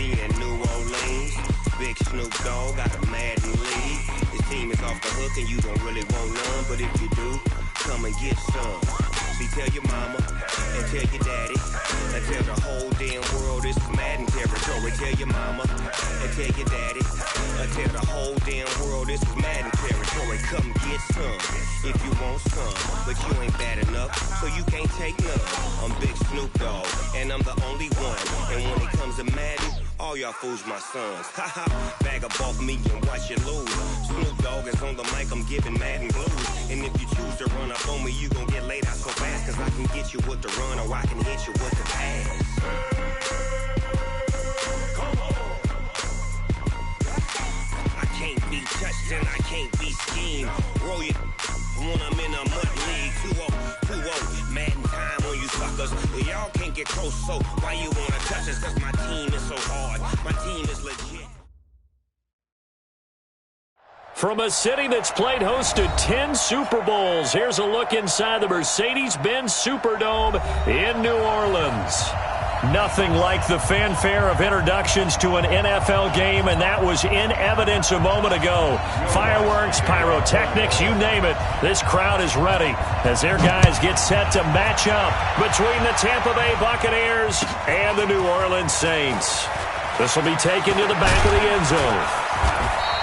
me in New Orleans. Big Snoop Dogg got a Madden league. His team is off the hook and you don't really want none. But if you do, come and get some. See, tell your mama and tell your daddy and tell the whole damn world this is Madden territory. Tell your mama and tell your daddy and tell the whole damn world this is Madden territory. Come get some if you want some, but you ain't bad enough, so you can't take none. I'm Big Snoop Dogg and I'm the only one. And when it comes to Madden, all y'all fools my sons. Haha, bag up off me and watch you lose. Snoop Dogg is on the mic, I'm giving Madden blues. And if you choose to run up on me, you gon' get laid out so fast. Cause I can get you with the run or I can hit you with the pass. Come on. I can't be touched and I can't be schemed. Roll you when I'm in a mud league. 2-0, Madden time on you suckers. Y'all can't get close, so why you wanna touch us? Cause my team is so hard. My team is legit. From a city that's played host to 10 Super Bowls, here's a look inside the Mercedes-Benz Superdome in New Orleans. Nothing like the fanfare of introductions to an NFL game, and that was in evidence a moment ago. Fireworks, pyrotechnics, you name it. This crowd is ready as their guys get set to match up between the Tampa Bay Buccaneers and the New Orleans Saints. This will be taken to the back of the end zone.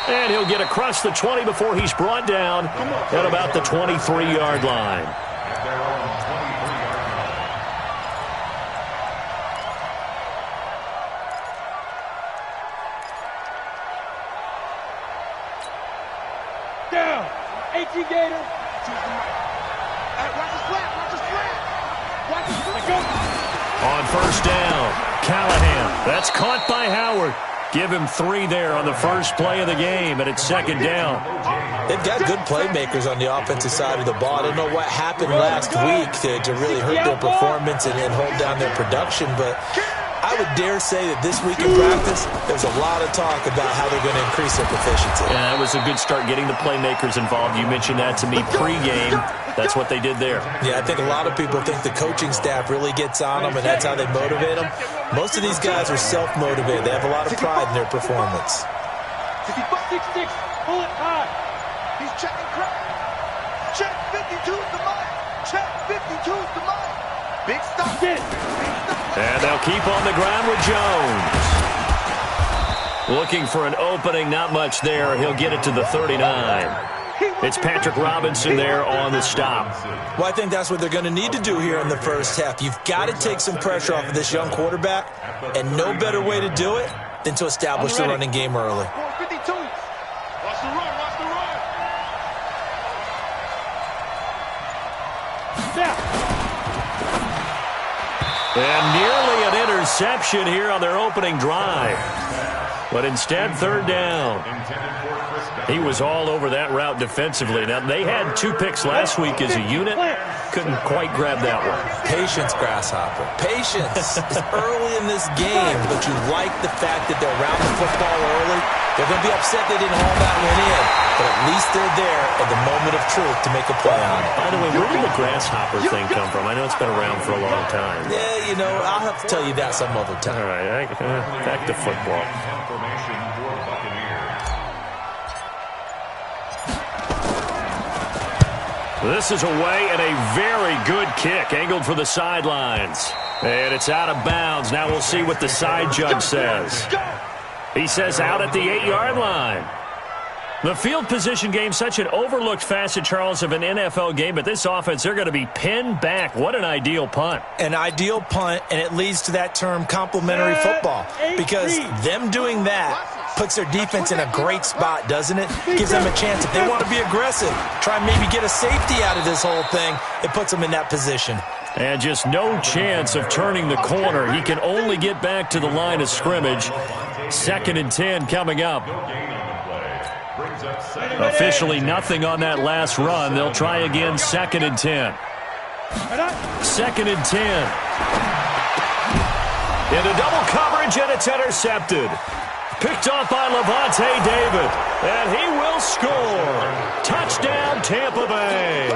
And he'll get across the 20 before he's brought down at about the 23-yard line. Down. 18 Gator. Watch his flat. Watch his flat. Watch his flat. On first down, Callahan. That's caught by Howard. Give him 3 there on the first play of the game, and it's second down. They've got good playmakers on the offensive side of the ball. I don't know what happened last week to really hurt their performance and hold down their production, but I would dare say that this week in practice, there's a lot of talk about how they're going to increase their proficiency. Yeah, that was a good start getting the playmakers involved. You mentioned that to me pregame. That's what they did there. Yeah, I think a lot of people think the coaching staff really gets on them, and that's how they motivate them. Most of these guys are self-motivated. They have a lot of pride in their performance. 6'6", pull it high. He's checking crack. Check 52's the mic. Check 52's the mic. Big stop. And they'll keep on the ground with Jones. Looking for an opening, not much there. He'll get it to the 39. It's Patrick Robinson there on the stop. Well, I think that's what they're going to need to do here in the first half. You've got to take some pressure off of this young quarterback, and no better way to do it than to establish the running game early. 452. Watch the run. Watch the run. And nearly an interception here on their opening drive. But instead, third down. He was all over that route defensively. Now, they had 2 picks last week as a unit. Couldn't quite grab that one. Patience, Grasshopper. Patience. It's early in this game, but you like the fact that they're around the football early. They're going to be upset they didn't haul that one in, but at least they're there at the moment of truth to make a play on it. By the way, where did the Grasshopper thing come from? I know it's been around for a long time. Yeah, you know, I'll have to tell you that some other time. All right, back to football. This is away and a very good kick, angled for the sidelines. And it's out of bounds. Now we'll see what the side judge says. He says out at the 8-yard line. The field position game, such an overlooked facet, Charles, of an NFL game, but this offense, they're going to be pinned back. What an ideal punt. An ideal punt, and it leads to that term complementary football, because them doing that puts their defense in a great spot, doesn't it? Gives them a chance. If they want to be aggressive, try and maybe get a safety out of this whole thing, it puts them in that position. And just no chance of turning the corner. He can only get back to the line of scrimmage. 2nd and 10 coming up. Officially nothing on that last run. They'll try again, 2nd and 10. 2nd and 10. Into double coverage, and it's intercepted. Picked off by Lavonte David, and he will score. Touchdown, Tampa Bay.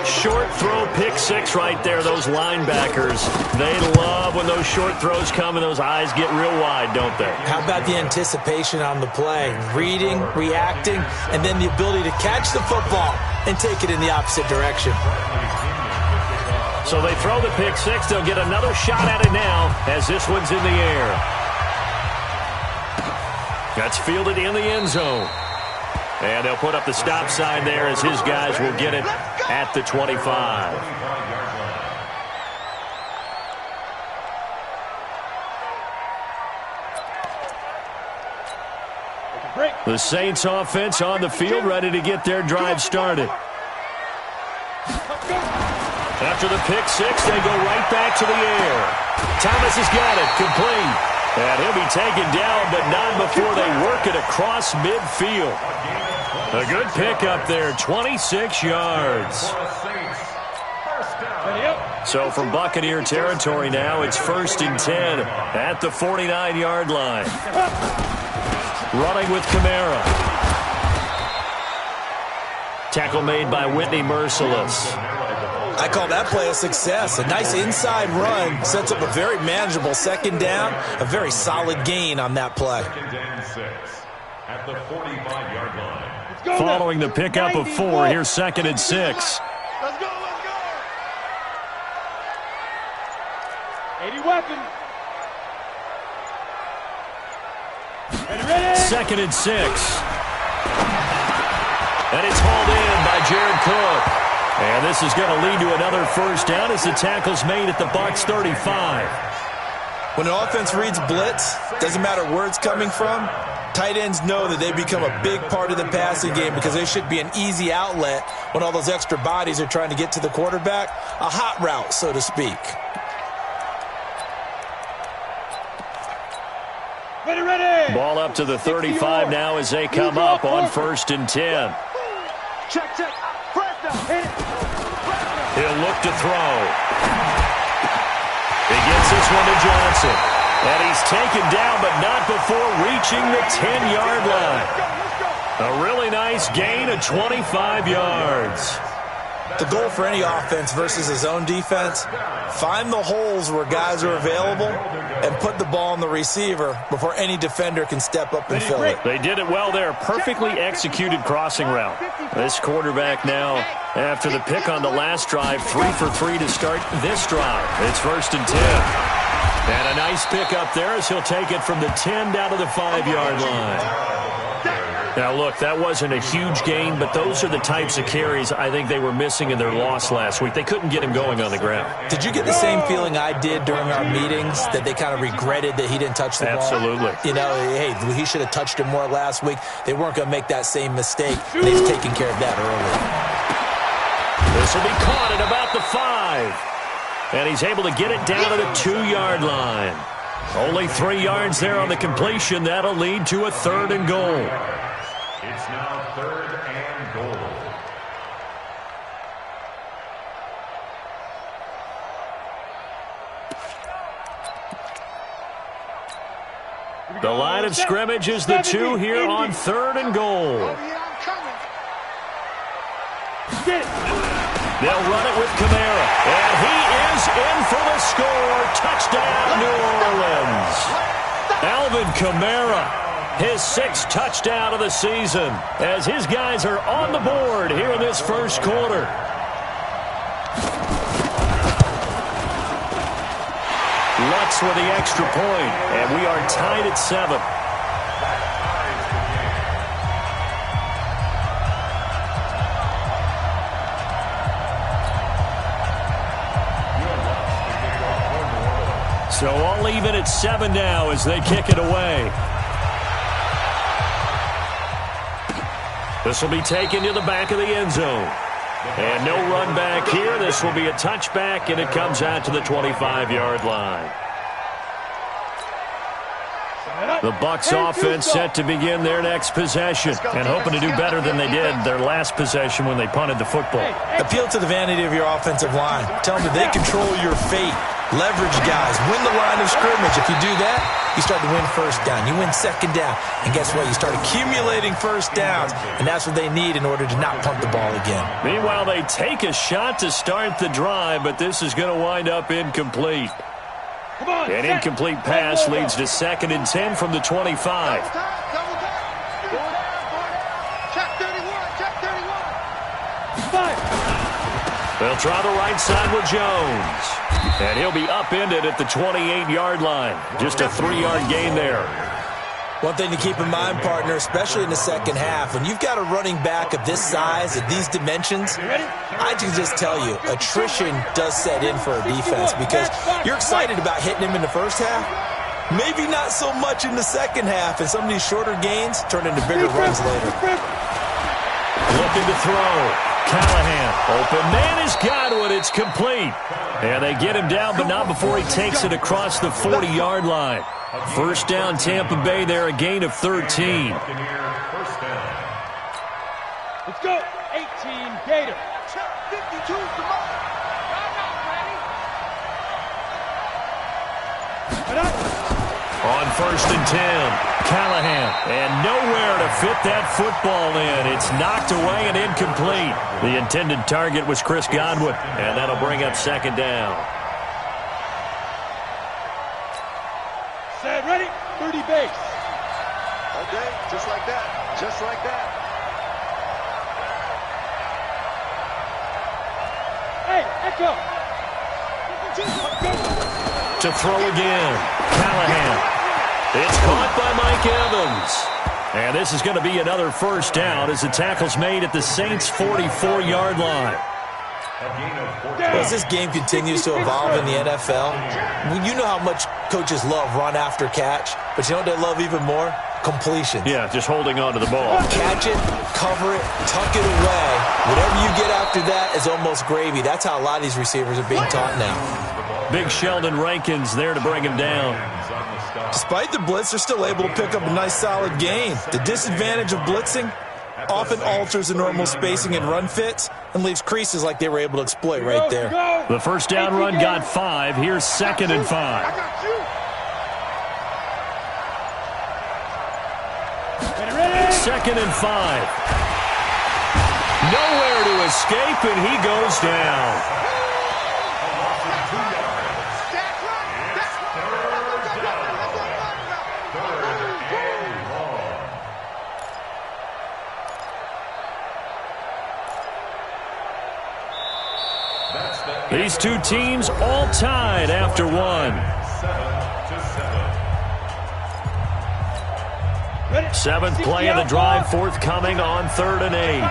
Short throw, pick six right there, those linebackers. They love when those short throws come and those eyes get real wide, don't they? How about the anticipation on the play? Reading, reacting, and then the ability to catch the football and take it in the opposite direction. So they throw the pick six. They'll get another shot at it now as this one's in the air. That's fielded in the end zone. And they'll put up the stop sign there as his guys will get it at the 25. The Saints offense on the field, ready to get their drive started. After the pick six, they go right back to the air. Thomas has got it, complete. And he'll be taken down, but not before they work it across midfield. A good pickup there, 26 yards. So from Buccaneer territory now, it's 1st and 10 at the 49-yard line. Running with Kamara. Tackle made by Whitney Merciless. I call that play a success. A nice inside run sets up a very manageable second down, a very solid gain on that play. At the 45-yard line. Following the pickup of 4, here's 2nd and 6. Let's go, let's go. 80 weapon. Ready. 2nd and 6. And it's hauled in by Jared Cook. And this is going to lead to another first down as the tackle's made at the Bucs 35. When an offense reads blitz, doesn't matter where it's coming from, tight ends know that they become a big part of the passing game because they should be an easy outlet when all those extra bodies are trying to get to the quarterback. A hot route, so to speak. Ready. Ball up to the 35 now as they come up on 1st and 10. Check. Hit it. He'll look to throw. He gets this one to Johnson. And he's taken down, but not before reaching the 10-yard line. A really nice gain of 25 yards. The goal for any offense versus his own defense, find the holes where guys are available and put the ball on the receiver before any defender can step up and fill it. They did it well there. Perfectly executed crossing route. This quarterback now, after the pick on the last drive, 3 for 3 to start this drive. It's 1st and 10. And a nice pick up there as he'll take it from the 10 down to the 5-yard line. Now, look, that wasn't a huge gain, but those are the types of carries I think they were missing in their loss last week. They couldn't get him going on the ground. Did you get the same feeling I did during our meetings, that they kind of regretted that he didn't touch the ball? Absolutely. You know, hey, he should have touched it more last week. They weren't going to make that same mistake. They've taken care of that early. This will be caught at about the 5. And he's able to get it down to the 2-yard line. Only 3 yards there on the completion. That'll lead to a 3rd and goal. It's now 3rd and goal. The line of scrimmage is the 2 here on 3rd and goal. They'll run it with Kamara. And he is in for the score. Touchdown, New Orleans. Alvin Kamara, his 6th touchdown of the season, as his guys are on the board here in this first quarter. Lutz with the extra point, and we are tied at 7. So all even at 7 now as they kick it away. This will be taken to the back of the end zone. And no run back here. This will be a touchback, and it comes out to the 25-yard line. The Bucs offense set to begin their next possession and hoping to do better than they did their last possession when they punted the football. Appeal to the vanity of your offensive line. Tell them that they control your fate. Leverage guys. Win the line of scrimmage. If you do that, you start to win first down. You win second down. And guess what? You start accumulating first downs. And that's what they need in order to not punt the ball again. Meanwhile, they take a shot to start the drive, but this is going to wind up incomplete. An incomplete pass leads to 2nd and 10 from the 25. They'll try the right side with Jones. And he'll be upended at the 28-yard line. Just a 3-yard gain there. One thing to keep in mind, partner, especially in the second half, when you've got a running back of this size, of these dimensions, I can just tell you, attrition does set in for a defense because you're excited about hitting him in the first half. Maybe not so much in the second half, and some of these shorter gains turn into bigger runs later. Looking to throw. Callahan, open man has got it. It's complete. And they get him down, but not before he takes it across the 40-yard line. First down, Tampa Bay there, a gain of 13. Let's go. 18, Gator. Check 52 is the mark. On 1st and 10, Callahan, and nowhere to fit that football in. It's knocked away and incomplete. The intended target was Chris Godwin, and that'll bring up 2nd down. Set, ready, 30 base. Okay, just like that, just like that. Hey, Echo. To throw again, Callahan. It's caught by Mike Evans. And this is going to be another first down as the tackle's made at the Saints' 44-yard line. As this game continues to evolve in the NFL, you know how much coaches love run after catch, but you know what they love even more? Completion. Yeah, just holding on to the ball. Catch it, cover it, tuck it away. Whatever you get after that is almost gravy. That's how a lot of these receivers are being taught now. Big Sheldon Rankins there to bring him down. Despite the blitz, they're still able to pick up a nice solid gain. The disadvantage of blitzing often alters the normal spacing and run fits and leaves creases like they were able to exploit right there. The first down run got 5. Here's 2nd and 5. 2nd and 5. Nowhere to escape, and he goes down. These two teams all tied after one. 7th play of the drive forthcoming on 3rd and 8.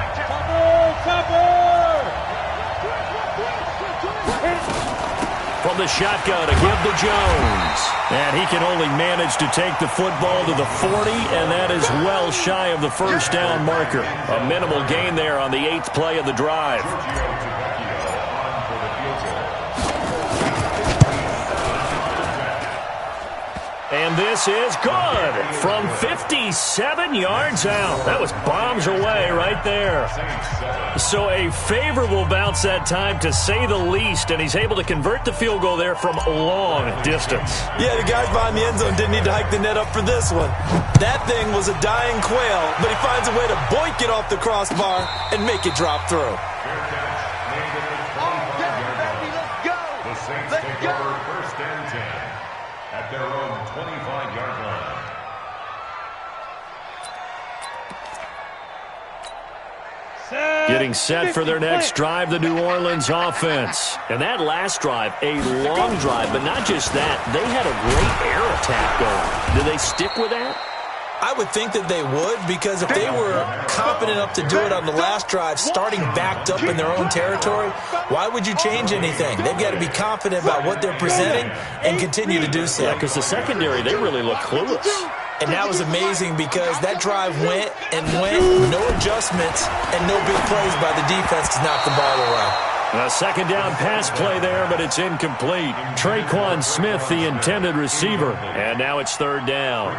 From the shotgun to give to Jones. And he can only manage to take the football to the 40, and that is well shy of the first down marker. A minimal gain there on the 8th play of the drive. And this is good from 57 yards out. That was bombs away right there. So a favorable bounce that time, to say the least, and he's able to convert the field goal there from long distance. Yeah, the guys behind the end zone didn't need to hike the net up for this one. That thing was a dying quail, but he finds a way to boink it off the crossbar and make it drop through. Let's go. 1st and 10 at their own 25-yard line. Getting set for their next drive, the New Orleans offense. And that last drive, a long drive, but not just that. They had a great air attack going. Do they stick with that? I would think that they would, because if they were competent enough to do it on the last drive, starting backed up in their own territory, why would you change anything? They've got to be confident about what they're presenting and continue to do so. Yeah, because the secondary, they really look clueless. And that was amazing because that drive went, no adjustments, and no big plays by the defense to knock the ball away. A second down pass play there, but it's incomplete. Traquan Smith, the intended receiver. And now it's third down.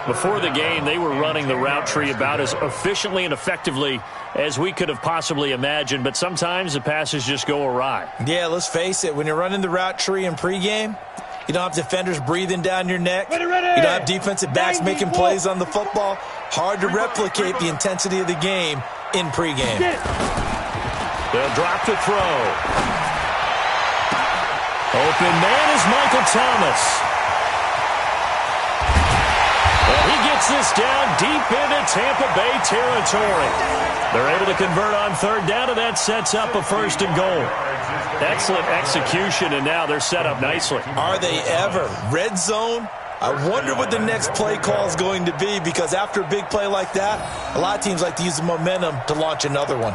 Before the game, they were running the route tree about as efficiently and effectively as we could have possibly imagined, but sometimes the passes just go awry. Yeah, let's face it. When you're running the route tree in pregame, you don't have defenders breathing down your neck. You don't have defensive backs making plays on the football. Hard to replicate the intensity of the game in pregame. They'll drop to throw. Open man is Michael Thomas. And he gets this down deep into Tampa Bay territory. They're able to convert on third down, and that sets up a first and goal. Excellent execution, and now they're set up nicely. Are they ever? Red zone? I wonder what the next play call is going to be, because after a big play like that, a lot of teams like to use the momentum to launch another one.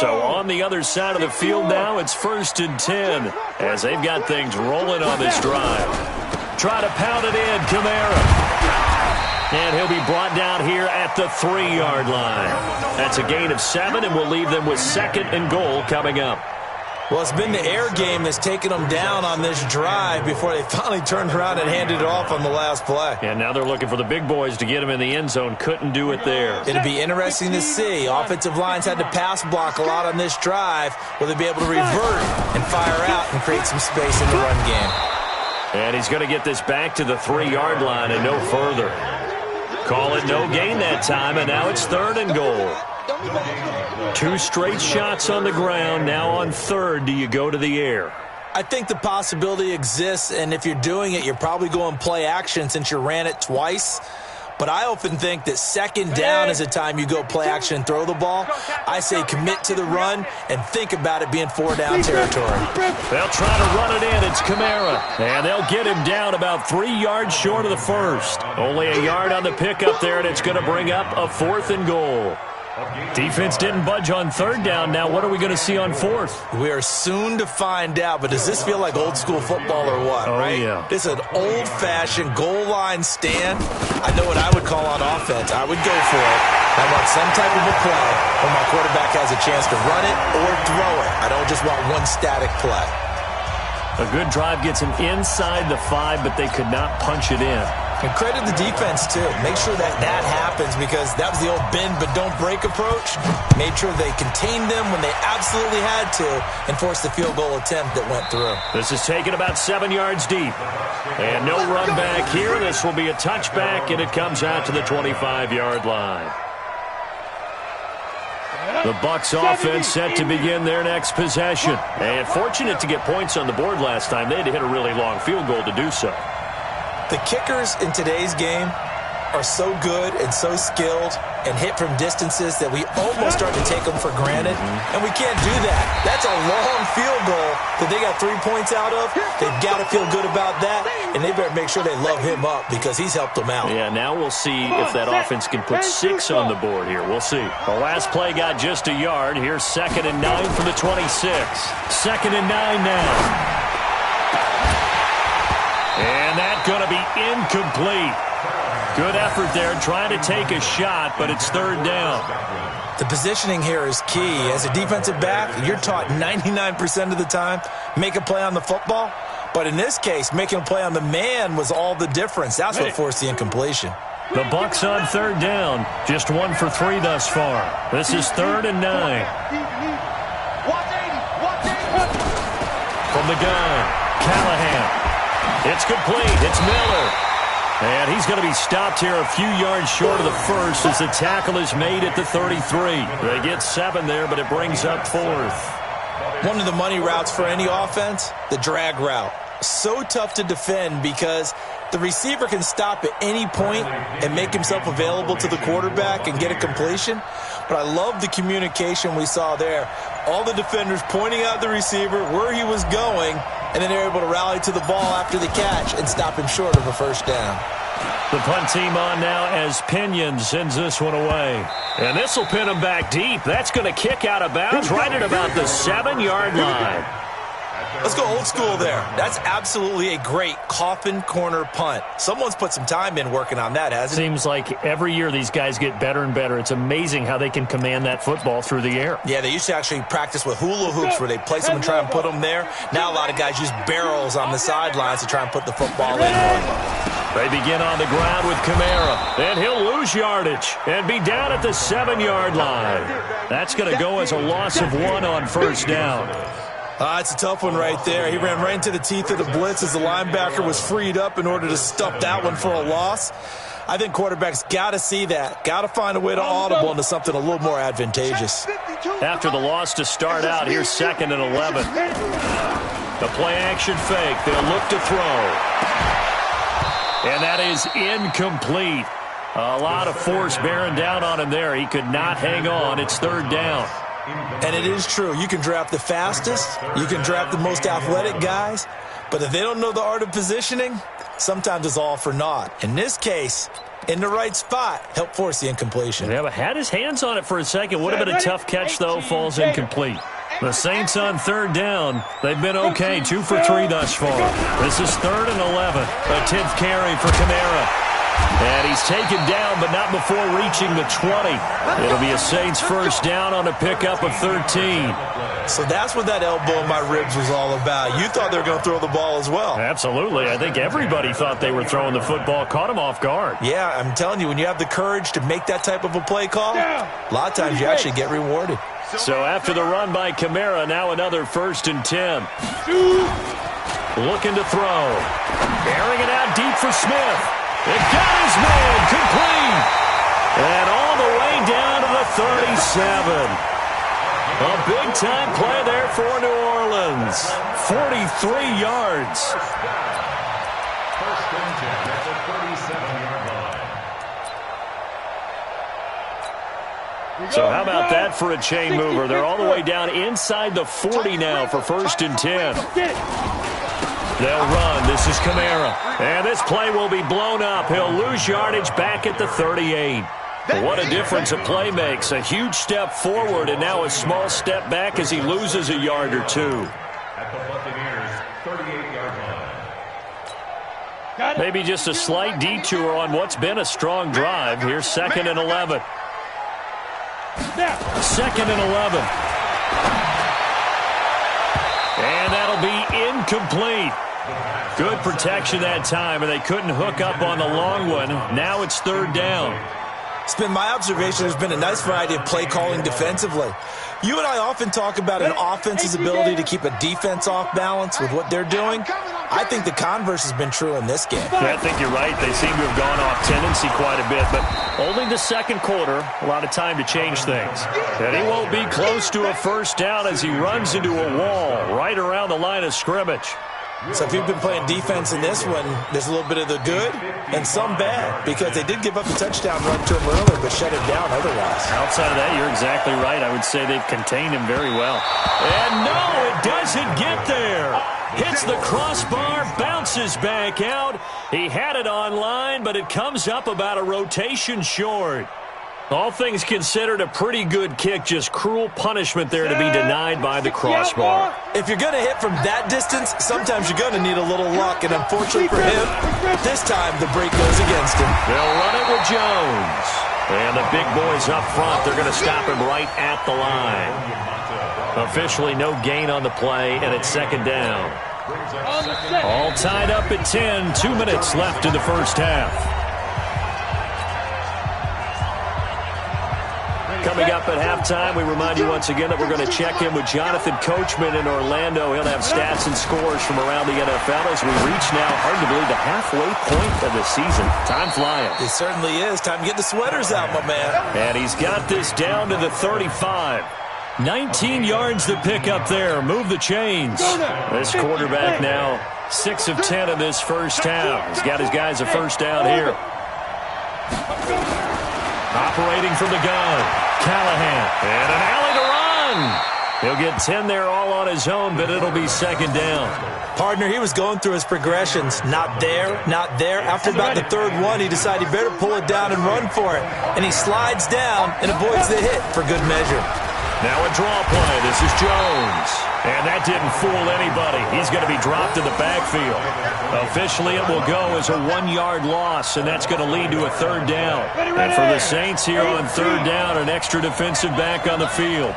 So on the other side of the field now, it's 1st and 10 as they've got things rolling on this drive. Try to pound it in, Kamara. And he'll be brought down here at the 3-yard line. That's a gain of 7, and we'll leave them with 2nd and goal coming up. Well, it's been the air game that's taken them down on this drive before they finally turned around and handed it off on the last play. And now they're looking for the big boys to get them in the end zone. Couldn't do it there. It'll be interesting to see. Offensive lines had to pass block a lot on this drive. Will they be able to revert and fire out and create some space in the run game? And he's going to get this back to the 3-yard line and no further. Call it no gain that time, and now it's 3rd and goal. 2 straight shots on the ground. Now on 3rd, do you go to the air? I think the possibility exists, and if you're doing it, you're probably going play action since you ran it twice. But I often think that 2nd down is the time you go play action and throw the ball. I say commit to the run and think about it being 4-down territory. They'll try to run it in. It's Kamara. And they'll get him down about 3 yards short of the first. Only a yard on the pickup there, and it's going to bring up a 4th and goal. Defense didn't budge on 3rd down. Now what are we going to see on 4th? We are soon to find out, but does this feel like old school football or what, right? Yeah. This is an old-fashioned goal line stand. I know what I would call on offense. I would go for it. I want some type of a play where my quarterback has a chance to run it or throw it. I don't just want one static play. A good drive gets them inside the 5, but they could not punch it in. And credit the defense, too. Make sure that happens, because that was the old bend but don't break approach. Made sure they contained them when they absolutely had to and forced the field goal attempt that went through. This is taken about 7 yards deep. And no run back here. This will be a touchback, and it comes out to the 25-yard line. The Bucs offense set to begin their next possession. And fortunate to get points on the board last time. They had to hit a really long field goal to do so. The kickers in today's game are so good and so skilled and hit from distances that we almost start to take them for granted, and we can't do that. That's a long field goal that they got 3 points out of. They've got to feel good about that, and they better make sure they love him up because he's helped them out. Yeah, now we'll see if that offense can put 6 on the board here. We'll see. The last play got just a yard. Here's 2nd and 9 from the 26. 2nd and 9 now. And that's going to be incomplete. Good effort there, trying to take a shot, but it's 3rd down. The positioning here is key. As a defensive back, you're taught 99% of the time, make a play on the football. But in this case, making a play on the man was all the difference. That's what forced the incompletion. The Bucs on 3rd down. Just 1 for 3 thus far. This is 3rd and 9. From the gun, Callahan. It's complete. It's Miller. And he's going to be stopped here a few yards short of the first as the tackle is made at the 33. They get 7 there, but it brings up 4th. One of the money routes for any offense, the drag route. So tough to defend because the receiver can stop at any point and make himself available to the quarterback and get a completion. But I love the communication we saw there. All the defenders pointing out the receiver, where he was going, and then they're able to rally to the ball after the catch and stop him short of a 1st down. The punt team on now as Pinion sends this one away. And this will pin him back deep. That's going to kick out of bounds right at about the 7-yard line. Let's go old school there. That's absolutely a great coffin corner punt. Someone's put some time in working on that, hasn't it? Seems like every year these guys get better and better. It's amazing how they can command that football through the air. Yeah, they used to actually practice with hula hoops where they place them and try and put them there. Now a lot of guys use barrels on the sidelines to try and put the football in. They begin on the ground with Kamara, and he'll lose yardage and be down at the 7-yard line. That's going to go as a loss of 1 on first down. It's a tough one right there. He ran right into the teeth of the blitz as the linebacker was freed up in order to stop that one for a loss. I think quarterbacks got to see that. Got to find a way to audible into something a little more advantageous. After the loss to start out, here's 2nd and 11. The play action fake. They'll look to throw. And that is incomplete. A lot of force bearing down on him there. He could not hang on. It's 3rd down. And it is true. You can draft the fastest. You can draft the most athletic guys. But if they don't know the art of positioning, sometimes it's all for naught. In this case, in the right spot, help force the incompletion. Yeah, but had his hands on it for a second. Would have been a tough catch, though. Falls incomplete. The Saints on 3rd down. They've been okay. 2 for 3 thus far. This is 3rd and 11. A 10th carry for Kamara. And he's taken down, but not before reaching the 20. It'll be a Saints first down on a pickup of 13. So that's what that elbow in my ribs was all about. You thought they were going to throw the ball as well. Absolutely. I think everybody thought they were throwing the football. Caught him off guard. Yeah, I'm telling you, when you have the courage to make that type of a play call, a lot of times you actually get rewarded. So after the run by Kamara, now another 1st and 10. Looking to throw. Airing it out deep for Smith. It got his man complete. And all the way down to the 37. A big-time play there for New Orleans. 43 yards. First and 10 at the 37-yard line. So how about that for a chain mover? They're all the way down inside the 40 now for 1st and 10. They'll run. This is Kamara. And this play will be blown up. He'll lose yardage back at the 38. What a difference a play makes. A huge step forward and now a small step back as he loses a yard or 2. At the Buccaneers, 38-yard line. Maybe just a slight detour on what's been a strong drive. Here's 2nd and 11. 2nd and 11. And that'll be incomplete. Good protection that time, and they couldn't hook up on the long one. Now it's 3rd down. It's been my observation there's been a nice variety of play calling defensively. You and I often talk about an offense's ability to keep a defense off balance with what they're doing. I think the converse has been true in this game. Yeah, I think you're right. They seem to have gone off tendency quite a bit, but only the 2nd quarter, a lot of time to change things. And he won't be close to a first down as he runs into a wall right around the line of scrimmage. So if you've been playing defense in this one, there's a little bit of the good and some bad, because they did give up the touchdown run to him earlier, but shut him down otherwise. Outside of that, you're exactly right. I would say they've contained him very well. And no, it doesn't get there. Hits the crossbar, bounces back out. He had it on line, but it comes up about a rotation short. All things considered, a pretty good kick, just cruel punishment there to be denied by the crossbar. If you're going to hit from that distance, sometimes you're going to need a little luck, and unfortunately for him, this time the break goes against him. They'll run it with Jones. And the big boys up front, they're going to stop him right at the line. Officially no gain on the play, and it's 2nd down. All tied up at 10, 2 minutes left in the first half. Coming up at halftime, we remind you once again that we're going to check in with Jonathan Coachman in Orlando. He'll have stats and scores from around the NFL as we reach now, hard to believe, the halfway point of the season. Time flying. It certainly is. Time to get the sweaters out, my man. And he's got this down to the 35. 19 yards to pick up there. Move the chains. This quarterback now 6 of 10 in this first half. He's got his guys a first down here. Operating from the gun, Callahan. And an alley to run. He'll get 10 there all on his own, but it'll be 2nd down. Partner, he was going through his progressions. Not there, not there. After about the 3rd one, he decided he better pull it down and run for it. And he slides down and avoids the hit for good measure. Now a draw play. This is Jones. And that didn't fool anybody. He's going to be dropped in the backfield. Officially, it will go as a 1-yard loss, and that's going to lead to a third down. And for the Saints here on third down, an extra defensive back on the field.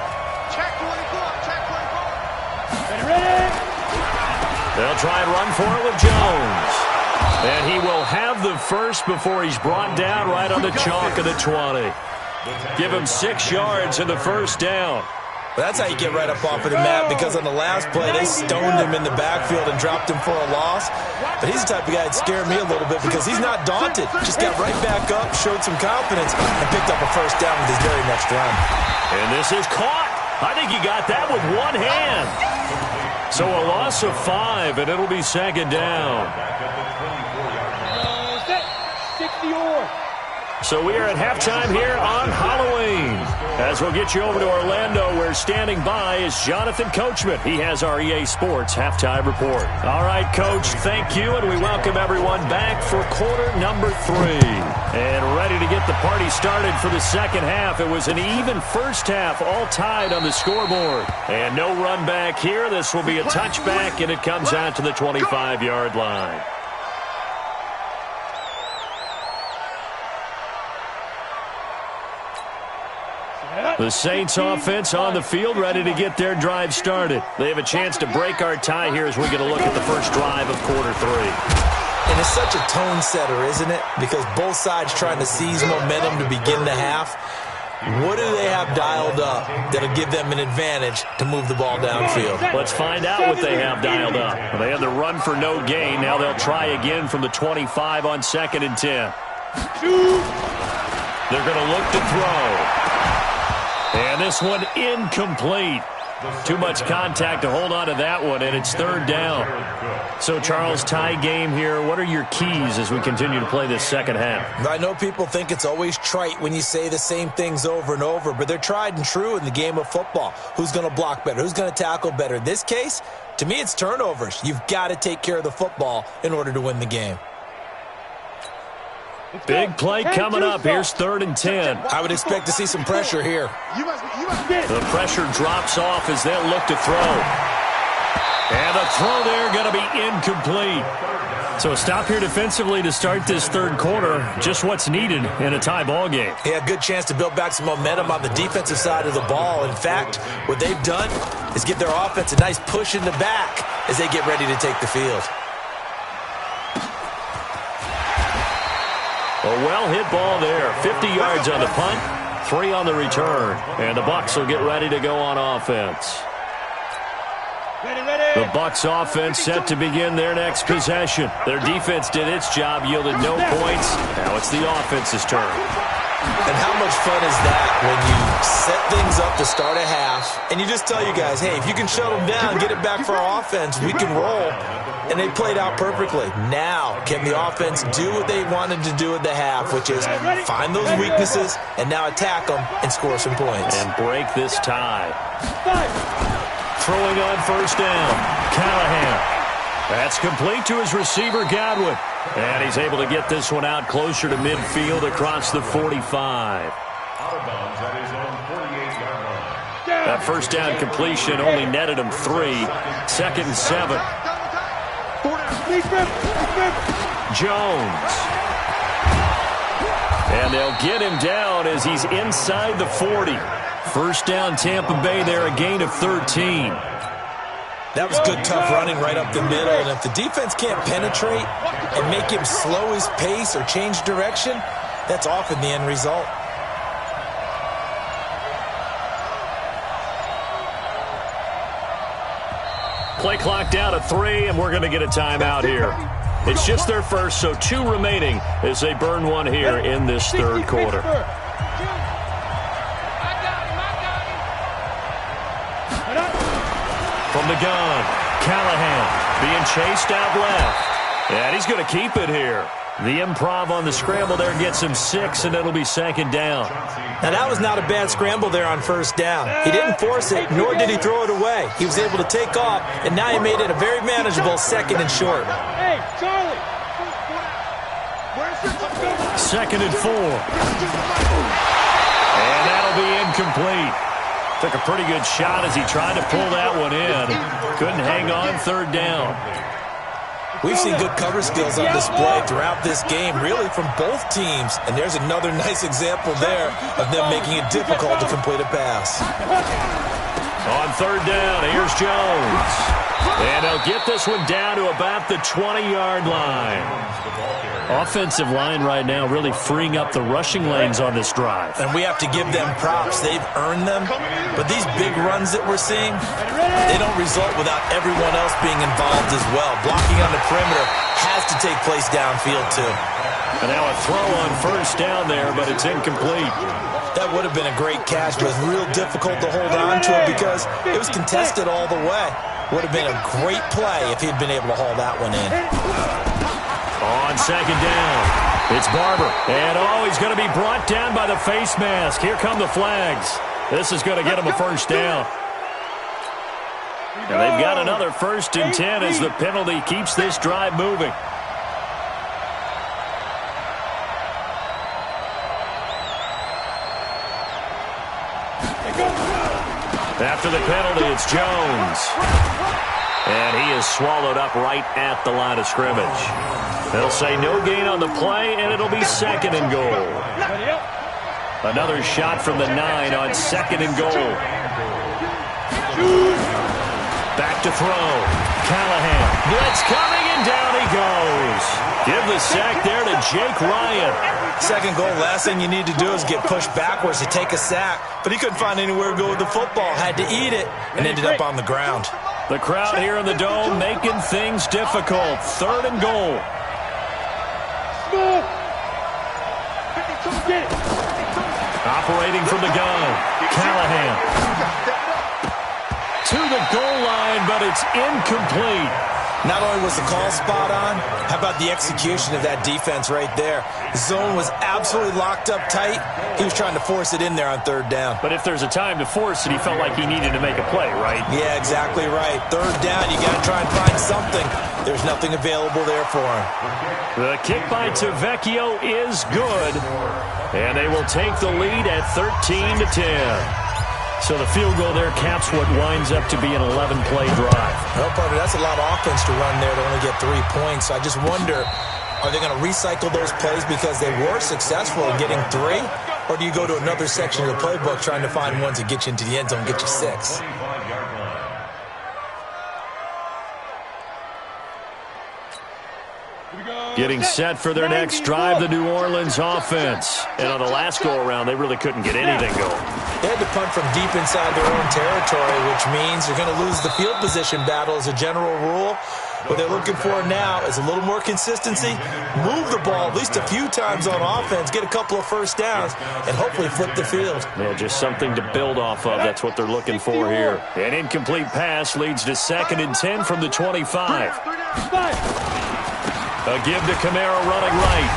Check 24. Check 24. They'll try and run for it with Jones. And he will have the first before he's brought down right on the chalk of the 20. Give him 6 yards in the first down. Well, that's how you get right up off of the mat, because on the last play, they stoned him in the backfield and dropped him for a loss. But he's the type of guy that scared me a little bit because he's not daunted. Just got right back up, showed some confidence, and picked up a first down with his very next run. And this is caught. I think he got that with one hand. So a loss of 5, and it'll be second down. 60-yard. So we are at halftime here on Halloween. As we'll get you over to Orlando, where standing by is Jonathan Coachman. He has our EA Sports halftime report. All right, Coach, thank you, and we welcome everyone back for quarter number 3. And ready to get the party started for the second half. It was an even first half, all tied on the scoreboard. And no run back here. This will be a touchback, and it comes out to the 25-yard line. The Saints offense on the field, ready to get their drive started. They have a chance to break our tie here as we get a look at the first drive of quarter 3. And it's such a tone setter, isn't it? Because both sides trying to seize momentum to begin the half. What do they have dialed up that'll give them an advantage to move the ball downfield? Let's find out what they have dialed up. They had the run for no gain. Now they'll try again from the 25 on 2nd and 10. They're going to look to throw. And this one incomplete. Too much contact to hold on to that one, and it's third down. So, Charles, tie game here. What are your keys as we continue to play this second half? I know people think it's always trite when you say the same things over and over, but they're tried and true in the game of football. Who's going to block better? Who's going to tackle better? In this case, to me, it's turnovers. You've got to take care of the football in order to win the game. Big play coming up. Here's 3rd and 10. I would expect to see some pressure here. The pressure drops off as they'll look to throw. And the throw there going to be incomplete. So a stop here defensively to start this third quarter. Just what's needed in a tie ball game. Yeah, good chance to build back some momentum on the defensive side of the ball. In fact, what they've done is give their offense a nice push in the back as they get ready to take the field. A well-hit ball there. 50 yards on the punt, 3 on the return. And the Bucs will get ready to go on offense. The Bucs offense set to begin their next possession. Their defense did its job, yielded no points. Now it's the offense's turn. And how much fun is that when you set things up to start a half, and you just tell you guys, hey, if you can shut them down, get it back for our offense, we can roll. And they played out perfectly. Now, can the offense do what they wanted to do at the half, which is find those weaknesses and now attack them and score some points. And break this tie. Throwing on first down, Callahan. That's complete to his receiver, Godwin. And he's able to get this one out closer to midfield across the 45. That first down completion only netted him 3. 2nd and 7. Jones. And they'll get him down as he's inside the 40. First down, Tampa Bay there, a gain of 13. That was good, tough running right up the middle. And if the defense can't penetrate and make him slow his pace or change direction, that's often the end result. Play clock down to 3, and we're going to get a timeout here. It's just their first, so 2 remaining as they burn one here in this third quarter. From the gun, Callahan being chased out left. And he's going to keep it here. The improv on the scramble there gets him 6, and it'll be second down. Now, that was not a bad scramble there on first down. He didn't force it, nor did he throw it away. He was able to take off, and now he made it a very manageable 2nd and short. Hey, Charlie. 2nd and 4. And that'll be incomplete. Took a pretty good shot as he tried to pull that one in. Couldn't hang on third down. We've seen good cover skills on display throughout this game, really from both teams. And there's another nice example there of them making it difficult to complete a pass. On third down, here's Jones. And they'll get this one down to about the 20-yard line. Offensive line right now really freeing up the rushing lanes on this drive. And we have to give them props. They've earned them. But these big runs that we're seeing, they don't result without everyone else being involved as well. Blocking on the perimeter has to take place downfield too. And now a throw on first down there, but it's incomplete. That would have been a great catch, but it's real difficult to hold on to it because it was contested all the way. Would have been a great play if he'd been able to haul that one in. On second down, it's Barber. And he's going to be brought down by the face mask. Here come the flags. This is going to get him a first down. And they've got another 1st and 10 as the penalty keeps this drive moving. After the penalty, it's Jones. And he is swallowed up right at the line of scrimmage. They'll say no gain on the play, and it'll be 2nd and goal. Another shot from the 9 on 2nd and goal. Back to throw. Callahan. Blitz coming, and down he goes. Give the sack there to Jake Ryan. 2nd goal, last thing you need to do is get pushed backwards to take a sack. But he couldn't find anywhere to go with the football. Had to eat it and ended up on the ground. The crowd here in the Dome making things difficult. 3rd and goal. Operating from the gun. Callahan. To the goal line, but it's incomplete. Not only was the call spot on, how about the execution of that defense right there? The zone was absolutely locked up tight. He was trying to force it in there on 3rd down. But if there's a time to force it, he felt like he needed to make a play, right? Yeah, exactly right. 3rd down, you got to try and find something. There's nothing available there for him. The kick by Tavecchio is good, and they will take the lead at 13-10. So the field goal there caps what winds up to be an 11-play drive. Well, partner, that's a lot of offense to run there to only get 3 points. I just wonder, are they going to recycle those plays because they were successful in getting 3? Or do you go to another section of the playbook trying to find ones that get you into the end zone and get you 6? Getting set for their next drive, the New Orleans offense. And on the last go-around, they really couldn't get anything going. They had to punt from deep inside their own territory, which means they're going to lose the field position battle as a general rule. What they're looking for now is a little more consistency, move the ball at least a few times on offense, get a couple of first downs, and hopefully flip the field. Yeah, just something to build off of. That's what they're looking for here. An incomplete pass leads to 2nd and 10 from the 25. A give to Kamara running right.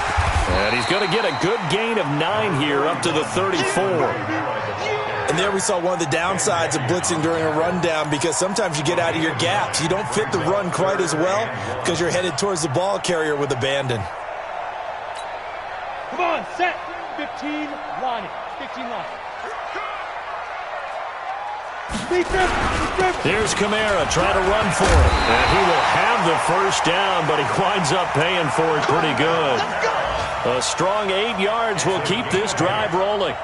And he's going to get a good gain of 9 here up to the 34. And there we saw one of the downsides of blitzing during a rundown because sometimes you get out of your gaps. You don't fit the run quite as well because you're headed towards the ball carrier with abandon. Come on, set. 15 line. 15 line. Here's Kamara trying to run for it. And he will have the first down, but he winds up paying for it pretty good. A strong 8 yards will keep this drive rolling.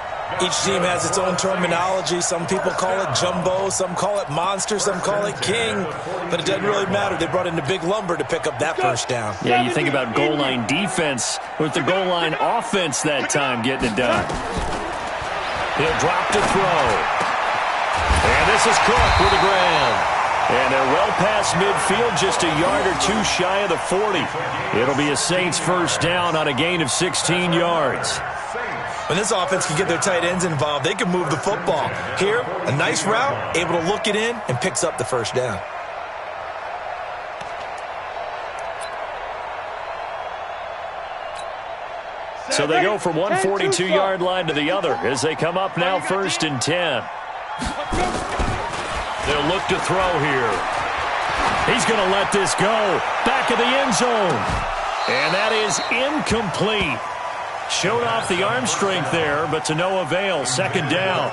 Each team has its own terminology. Some people call it jumbo, some call it monster, some call it king. But it doesn't really matter. They brought in the big lumber to pick up that first down. Yeah, you think about goal line defense with the goal line offense that time getting it done. He'll drop to throw. And this is Cook with the ground. And they're well past midfield, just a yard or 2 shy of the 40. It'll be a Saints first down on a gain of 16 yards. When this offense can get their tight ends involved, they can move the football. Here, a nice route, able to look it in, and picks up the first down. So they go from one 42-yard line to the other as they come up now 1st and 10. They'll look to throw here. He's going to let this go. Back of the end zone. And that is incomplete. Showed off the arm strength there, but to no avail. Second down.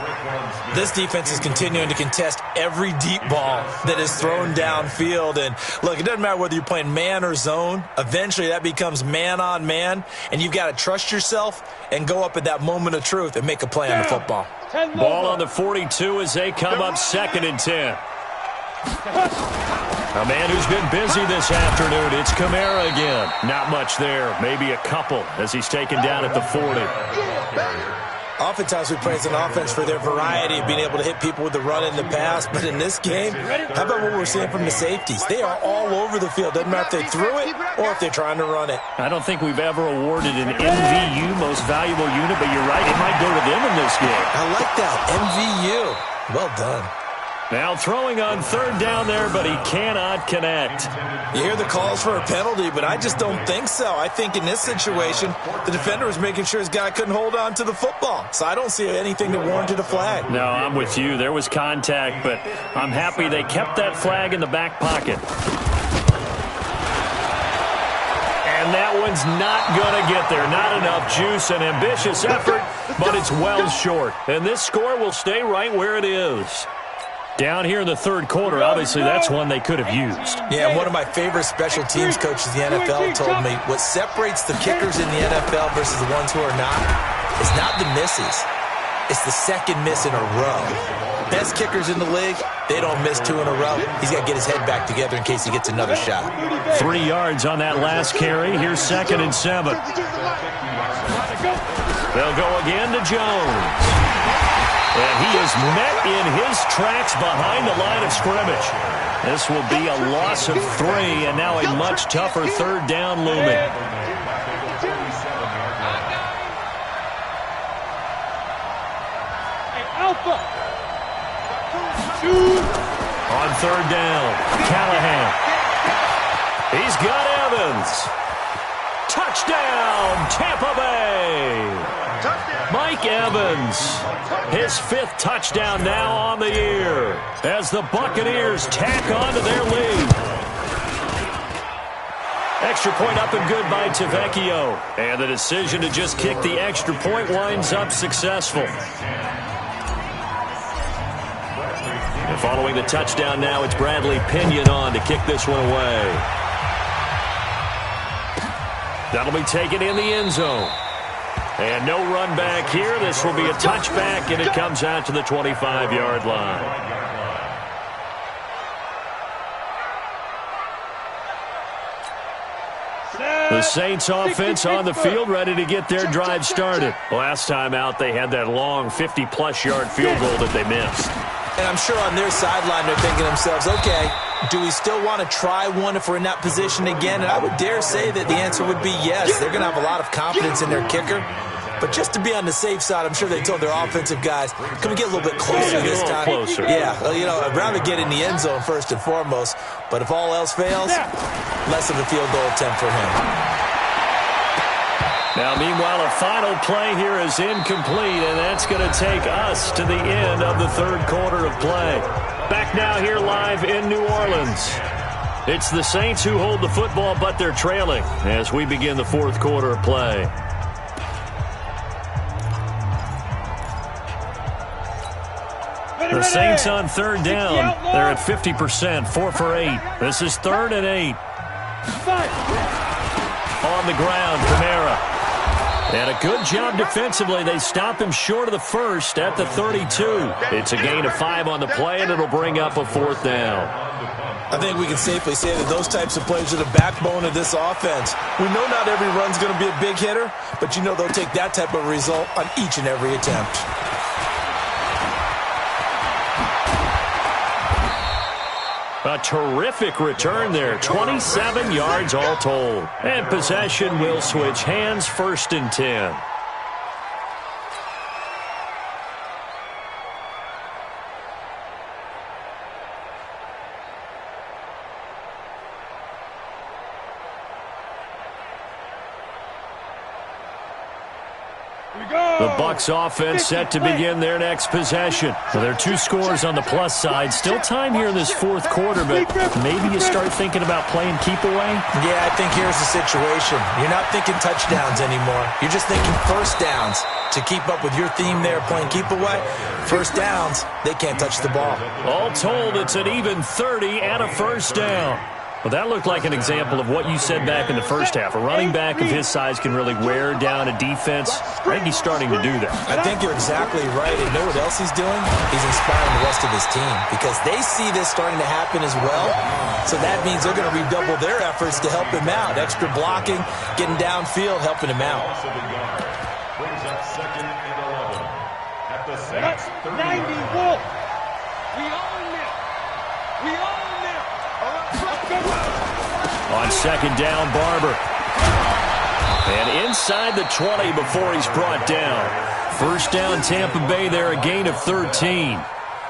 This defense is continuing to contest every deep ball that is thrown downfield. And, look, it doesn't matter whether you're playing man or zone. Eventually, that becomes man-on-man, and you've got to trust yourself and go up at that moment of truth and make a play on the football. Ball on the 42 as they come up 2nd and 10. A man who's been busy this afternoon, it's Kamara again. Not much there, maybe a couple as he's taken down at the 40. Oftentimes we praise an offense for their variety of being able to hit people with the run and the pass, but in this game, how about what we're seeing from the safeties? They are all over the field. Doesn't matter if they threw it or if they're trying to run it. I don't think we've ever awarded an MVU, most valuable unit, but you're right, it might go to them in this game. I like that, MVU. Well done. Now throwing on 3rd down there, but he cannot connect. You hear the calls for a penalty, but I just don't think so. I think in this situation, the defender was making sure his guy couldn't hold on to the football. So I don't see anything that warranted a flag. No, I'm with you. There was contact, but I'm happy they kept that flag in the back pocket. And that one's not going to get there. Not enough juice, an ambitious effort, but it's well short. And this score will stay right where it is. Down here in the 3rd quarter, obviously that's one they could have used. Yeah, one of my favorite special teams coaches in the NFL told me what separates the kickers in the NFL versus the ones who are not is not the misses. It's the second miss in a row. Best kickers in the league, they don't miss 2 in a row. He's got to get his head back together in case he gets another shot. 3 yards on that last carry. Here's 2nd and 7. They'll go again to Jones. And he is met in his tracks behind the line of scrimmage. This will be a loss of 3, and now a much tougher 3rd down looming. On 3rd down, Callahan. He's got Evans. Touchdown, Tampa Bay. Mike Evans, his 5th touchdown now on the year as the Buccaneers tack on to their lead. Extra point up and good by Tavecchio. And the decision to just kick the extra point winds up successful. And following the touchdown now, it's Bradley Pinion on to kick this one away. That'll be taken in the end zone. And no run back here. This will be a touchback, and it comes out to the 25-yard line. The Saints offense on the field, ready to get their drive started. Last time out, they had that long 50-plus yard field goal that they missed. And I'm sure on their sideline they're thinking to themselves, okay, do we still want to try one if we're in that position again? And I would dare say that the answer would be yes. They're going to have a lot of confidence in their kicker. But just to be on the safe side, I'm sure they told their offensive guys, can we get a little bit closer this time? Closer. Yeah, you know, I'd rather get in the end zone first and foremost. But if all else fails, less of a field goal attempt for him. Now, meanwhile, a final play here is incomplete, and that's going to take us to the end of the 3rd quarter of play. Back now here live in New Orleans. It's the Saints who hold the football, but they're trailing as we begin the 4th quarter of play. The Saints on 3rd down. They're at 50%, 4 for 8. This is 3rd and 8. On the ground, Kamara. And a good job defensively. They stop him short of the 1st at the 32. It's a gain of 5 on the play, and it'll bring up a 4th down. I think we can safely say that those types of plays are the backbone of this offense. We know not every run's going to be a big hitter, but you know they'll take that type of result on each and every attempt. A terrific return there. 27 yards all told. And possession will switch hands, 1st and 10. The Bucs offense set to begin their next possession. Well, there are 2 scores on the plus side. Still time here in this fourth quarter, but maybe you start thinking about playing keep away? Yeah, I think here's the situation. You're not thinking touchdowns anymore. You're just thinking first downs. To keep up with your theme there, playing keep away, first downs, they can't touch the ball. All told, it's an even 30 and a first down. Well, that looked like an example of what you said back in the first half. A running back of his size can really wear down a defense. I think he's starting to do that. I think you're exactly right. And know what else he's doing? He's inspiring the rest of his team because they see this starting to happen as well. So that means they're going to redouble their efforts to help him out. Extra blocking, getting downfield, helping him out. Brings up 2nd and 11 at the Saints 90 Wolf. We own it. We own it. On 2nd down, Barber. And inside the 20 before he's brought down. First down, Tampa Bay there, a gain of 13.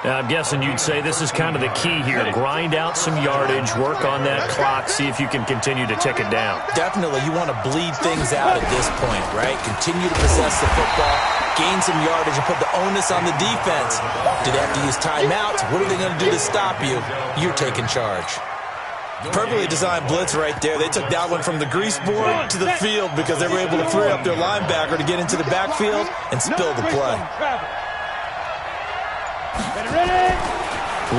Now, I'm guessing you'd say this is kind of the key here. Grind out some yardage, work on that clock, see if you can continue to tick it down. Definitely, you want to bleed things out at this point, right? Continue to possess the football, gain some yardage, and put the onus on the defense. Do they have to use timeouts? What are they going to do to stop you? You're taking charge. Perfectly designed blitz right there. They took that one from the grease board to the field because they were able to free up their linebacker to get into the backfield and spill the play.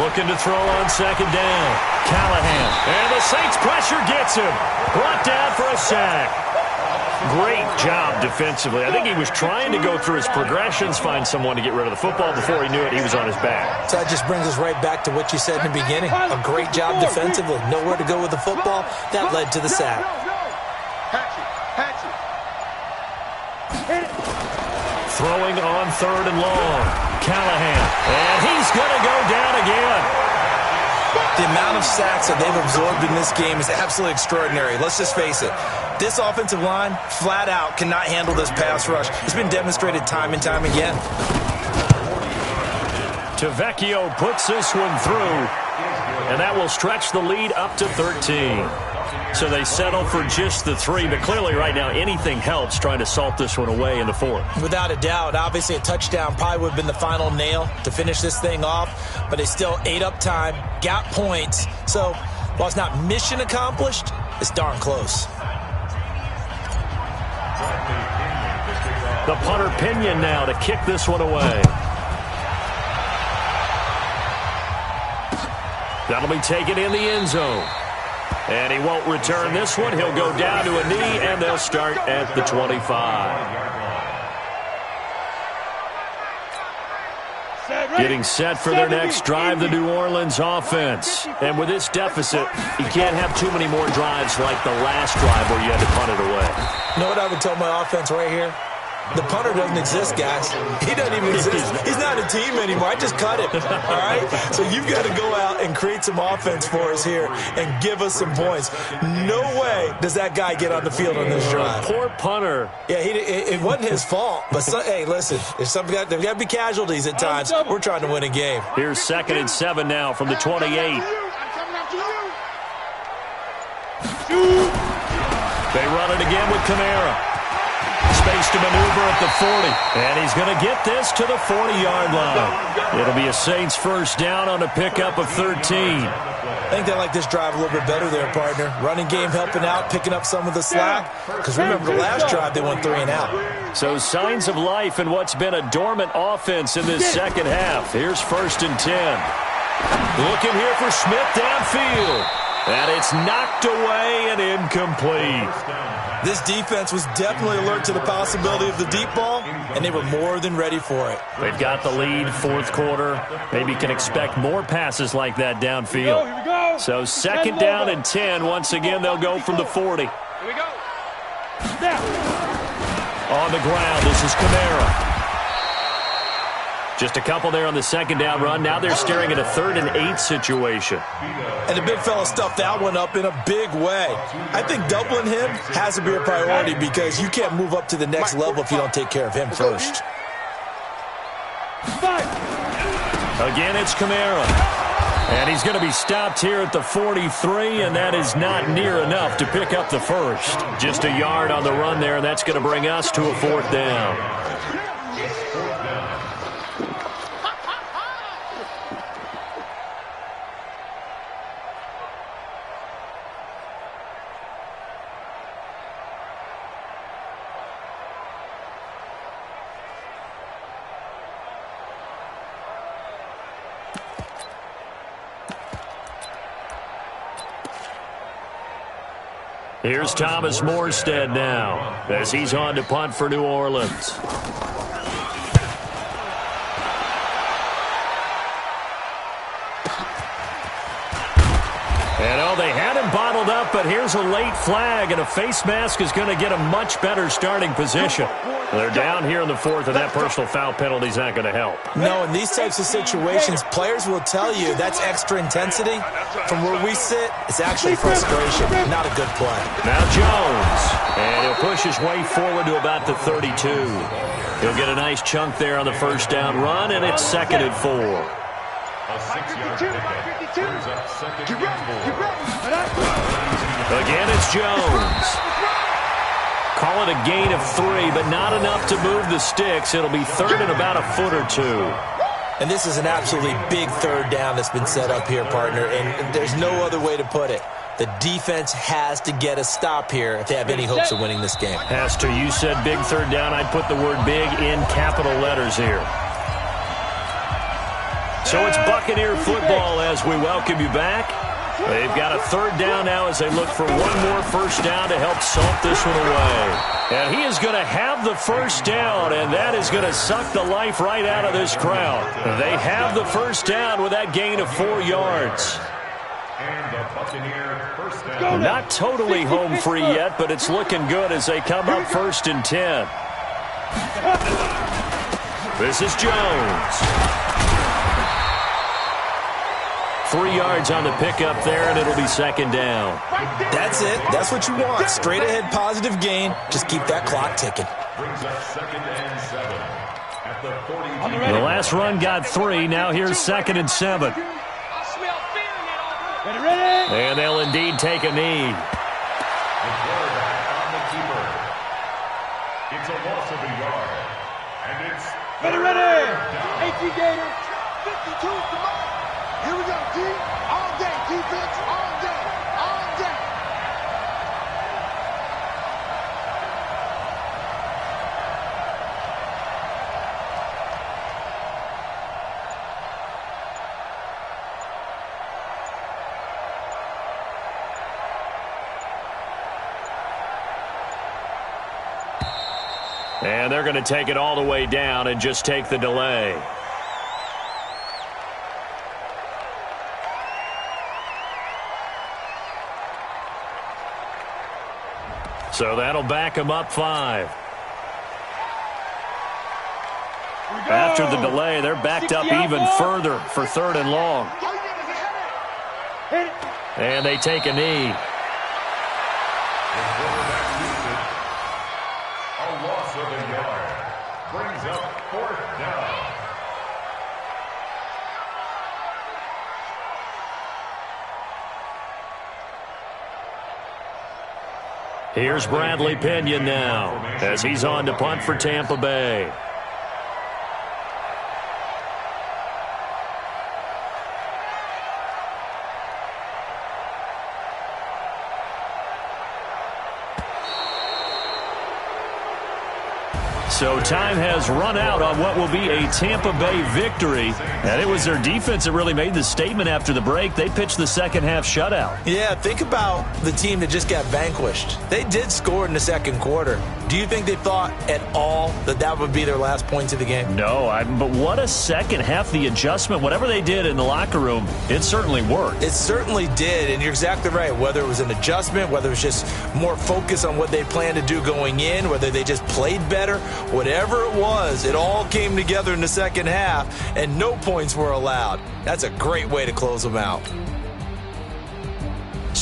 Looking to throw on 2nd down. Callahan. And the Saints pressure gets him. Brought down for a sack. Great job defensively. I think he was trying to go through his progressions, find someone to get rid of the football. Before he knew it, he was on his back. So that just brings us right back to what you said in the beginning. A great job defensively. Nowhere to go with the football. That led to the sack. Throwing on 3rd and long. Callahan. And he's going to go down again. The amount of sacks that they've absorbed in this game is absolutely extraordinary. Let's just face it. This offensive line, flat out, cannot handle this pass rush. It's been demonstrated time and time again. Tavecchio puts this one through, and that will stretch the lead up to 13. So they settle for just the 3, but clearly right now anything helps trying to salt this one away in the 4th. Without a doubt, obviously a touchdown probably would have been the final nail to finish this thing off, but they still ate up time, got points. So while it's not mission accomplished, it's darn close. The punter Pinion now to kick this one away. That'll be taken in the end zone. And he won't return this one. He'll go down to a knee, and they'll start at the 25. Getting set for their next drive, the New Orleans offense. And with this deficit, you can't have too many more drives like the last drive where you had to punt it away. You know what I would tell my offense right here? The punter doesn't exist, guys. He doesn't even exist. He's not a team anymore. I just cut him, all right? So you've got to go out and create some offense for us here and give us some points. No way does that guy get on the field on this drive. Poor punter. Yeah, it wasn't his fault. But, hey, listen, there's got to be casualties at times. We're trying to win a game. Here's 2nd and 7 now from the 28. They run it again with Kamara. Space to maneuver at the 40. And he's going to get this to the 40-yard line. It'll be a Saints first down on a pickup of 13. I think they like this drive a little bit better there, partner. Running game helping out, picking up some of the slack. Because remember, the last drive they went 3 and out. So signs of life in what's been a dormant offense in this second half. Here's 1st and 10. Looking here for Smith downfield. And it's knocked away and incomplete. This defense was definitely alert to the possibility of the deep ball, and they were more than ready for it. They've got the lead, 4th quarter. Maybe can expect more passes like that downfield. Here we go. So 2nd down and 10. Once again, they'll go from the 40. Here we go. Snap. On the ground, this is Kamara. Just a couple there on the 2nd down run. Now they're staring at a 3rd and 8 situation. And the big fella stuffed that one up in a big way. I think doubling him has to be a priority because you can't move up to the next level if you don't take care of him first. Again, it's Kamara. And he's going to be stopped here at the 43, and that is not near enough to pick up the first. Just a yard on the run there, and that's going to bring us to a 4th down. Here's Thomas Morstead now as he's on to punt for New Orleans. And they had him bottled up, but here's a late flag, and a face mask is going to get a much better starting position. They're down here in the 4th, and that personal foul penalty is not going to help. No, in these types of situations, players will tell you that's extra intensity. From where we sit, it's actually frustration, not a good play. Now Jones, and he'll push his way forward to about the 32. He'll get a nice chunk there on the first down run, and it's 2nd and 4. A 6-yard pickup brings up 2nd and 4. Again, it's Jones. Call it a gain of 3, but not enough to move the sticks. It'll be 3rd and about a foot or 2. And this is an absolutely big 3rd down that's been set up here, partner, and there's no other way to put it. The defense has to get a stop here if they have any hopes of winning this game. Has to. You said big 3rd down. I'd put the word big in capital letters here. So it's Buccaneer football as we welcome you back. They've got a 3rd down now as they look for one more first down to help salt this one away. And he is going to have the first down, and that is going to suck the life right out of this crowd. They have the first down with that gain of 4 yards. And the Buccaneer first down. Not totally home free yet, but it's looking good as they come up 1st and 10. This is Jones. 3 yards on the pickup there, and it'll be 2nd down. That's it. That's what you want. Straight ahead positive gain. Just keep that clock ticking. Brings up 2nd and 7 at the 42. The last run got 3. Now here's 2nd and 7. And they'll indeed take a knee. The quarterback on the keeper. It's a loss of a yard. And it's AT Gator, 52 to mine. Here we go, D. All day, defense, all day, all day. And they're going to take it all the way down and just take the delay. So that'll back them up 5. After the delay, they're backed up even further for 3rd and long. And they take a knee. a loss of a yard. Brings up 4th down. Here's Bradley Pinion now as he's on to punt for Tampa Bay. So time has run out on what will be a Tampa Bay victory. And it was their defense that really made the statement after the break. They pitched the second half shutout. Yeah, think about the team that just got vanquished. They did score in the second quarter. Do you think they thought at all that that would be their last points of the game? No, but what a second half. The adjustment, whatever they did in the locker room, it certainly worked. It certainly did, and you're exactly right. Whether it was an adjustment, whether it was just more focus on what they planned to do going in, whether they just played better, whatever it was, it all came together in the second half, and no points were allowed. That's a great way to close them out.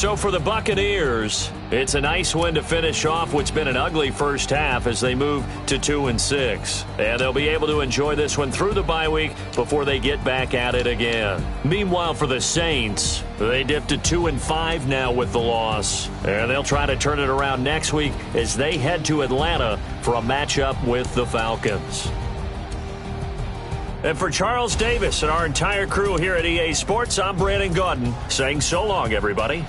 So for the Buccaneers, it's a nice win to finish off what's been an ugly first half as they move to 2-6. And they'll be able to enjoy this one through the bye week before they get back at it again. Meanwhile, for the Saints, they dipped to 2-5 now with the loss. And they'll try to turn it around next week as they head to Atlanta for a matchup with the Falcons. And for Charles Davis and our entire crew here at EA Sports, I'm Brandon Gaudin saying so long, everybody.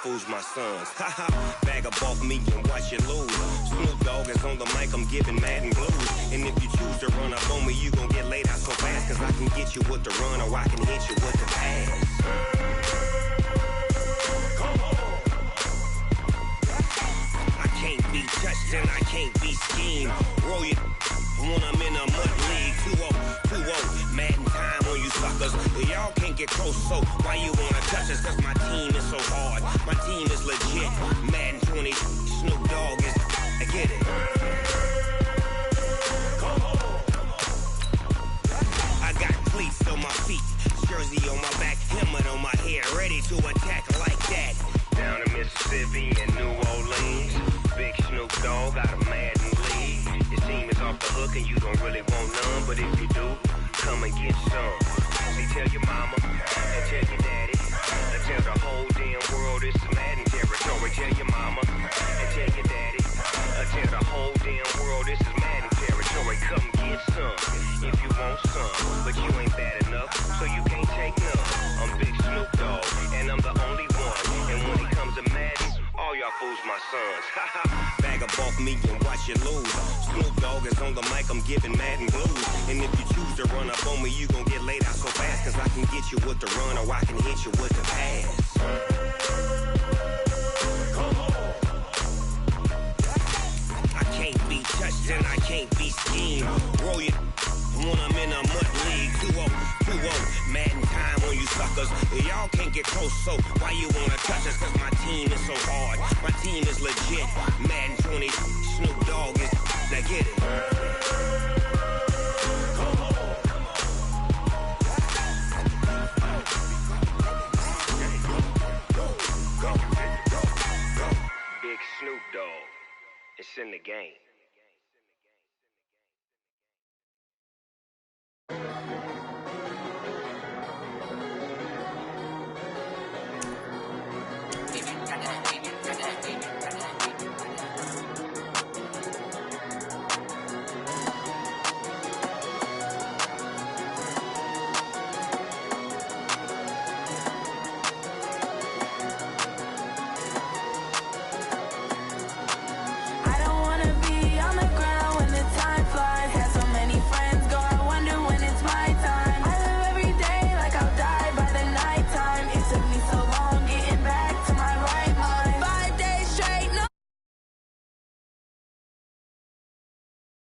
Fools my sons. Haha, bag up off me and watch you lose. Snoop Dogg is on the mic, I'm giving Madden blues. And if you choose to run up on me, you gon' get laid out so fast. Cause I can get you with the run or I can hit you with the pass. Come on. I can't be touched and I can't be schemed. Roll you when I'm in a mud league. 2-0, Madden time on you suckers. Y'all can't get close, so why you wanna touch us? Cause my team is so hard. My team is legit. Madden 20, Snoop Dogg is. I get it. Come on. I got cleats on my feet, jersey on my back, helmet on my head, ready to attack like that. Down in Mississippi and New Orleans, Big Snoop Dogg got a Madden league. Your team is off the hook and you don't really want none, but if you do, come and get some. See, tell your mama and tell your daddy. Tell the whole damn world this is Madden territory. Tell your mama and tell your daddy. Tell the whole damn world this is Madden territory. Come get some if you want some, but you ain't bad enough, so you can't take none. I'm Big Snoop Dogg, and I'm the only one. And when it comes to Madden, all y'all fools my sons. Bag up off me and watch you lose. Snoop Dogg is on the mic, I'm giving Madden blues. And if you choose to run up on me, you gon' get laid out so fast. Cause I can get you with the run or I can hit you with the pass. Come on. I can't be touched and I can't be schemed. Roll you when I'm in a mud league. 2-0, Madden time on you suckers. Y'all can't get close, so why you wanna touch us? Cause my team is so hard. My team is legit. Madden 20, Snoop Dogg is. Now get it. Come on. Go. Big Snoop Dogg. It's in the game.